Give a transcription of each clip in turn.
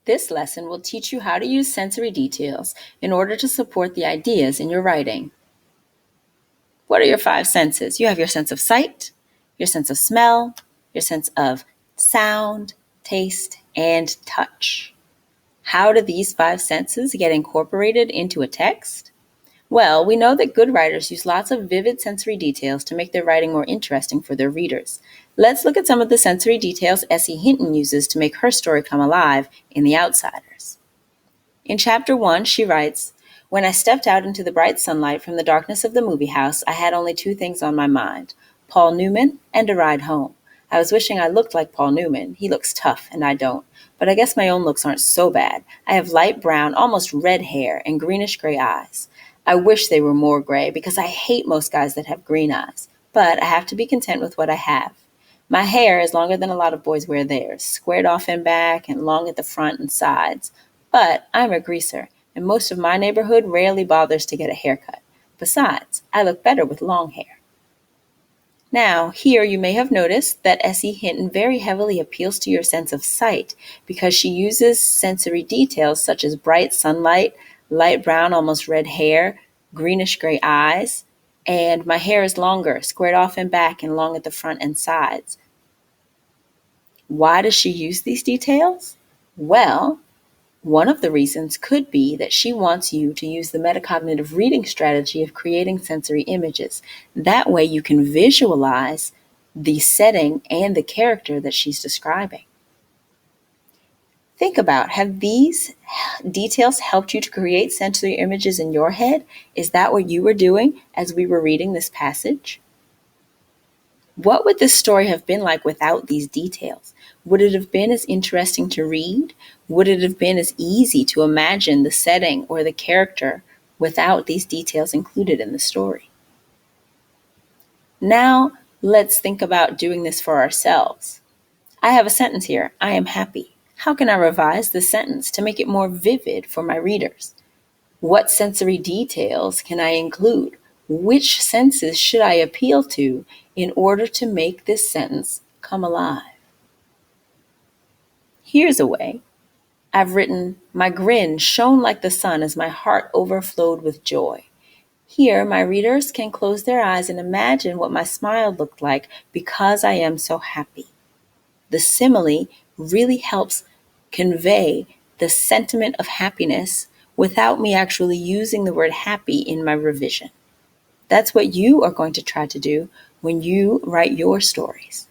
This lesson will teach you how to use sensory details in order to support the ideas in your writing. What are your five senses? You have your sense of sight, your sense of smell, your sense of sound, taste, and touch. How do these five senses get incorporated into a text? Well, we know that good writers use lots of vivid sensory details to make their writing more interesting for their readers. Let's look at some of the sensory details S.E. Hinton uses to make her story come alive in The Outsiders. In Chapter 1, she writes, "When I stepped out into the bright sunlight from the darkness of the movie house, I had only two things on my mind, Paul Newman and a ride home. I was wishing I looked like Paul Newman. He looks tough, and I don't. But I guess my own looks aren't so bad. I have light brown, almost red hair and greenish-gray eyes. I wish they were more gray because I hate most guys that have green eyes. But I have to be content with what I have. My hair is longer than a lot of boys wear theirs, squared off in back and long at the front and sides. But I'm a greaser, and most of my neighborhood rarely bothers to get a haircut. Besides, I look better with long hair." Now, here you may have noticed that S.E. Hinton very heavily appeals to your sense of sight because she uses sensory details such as bright sunlight, light brown, almost red hair, greenish-gray eyes, and my hair is longer, squared off in back and long at the front and sides. Why does she use these details? Well, one of the reasons could be that she wants you to use the metacognitive reading strategy of creating sensory images. That way you can visualize the setting and the character that she's describing. Think about, have these details helped you to create sensory images in your head? Is that what you were doing as we were reading this passage? What would this story have been like without these details? Would it have been as interesting to read? Would it have been as easy to imagine the setting or the character without these details included in the story? Now, let's think about doing this for ourselves. I have a sentence here, I am happy. How can I revise this sentence to make it more vivid for my readers? What sensory details can I include? Which senses should I appeal to in order to make this sentence come alive? Here's a way. I've written, "My grin shone like the sun as my heart overflowed with joy." Here, my readers can close their eyes and imagine what my smile looked like because I am so happy. The simile really helps convey the sentiment of happiness without me actually using the word happy in my revision. That's what you are going to try to do when you write your stories.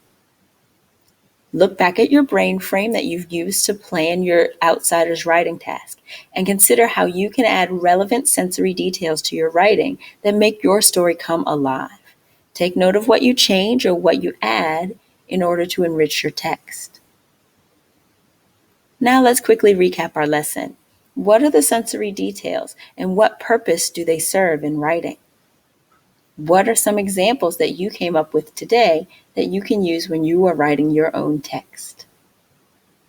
Look back at your brain frame that you've used to plan your Outsiders writing task and consider how you can add relevant sensory details to your writing that make your story come alive. Take note of what you change or what you add in order to enrich your text. Now let's quickly recap our lesson. What are the sensory details and what purpose do they serve in writing? What are some examples that you came up with today that you can use when you are writing your own text?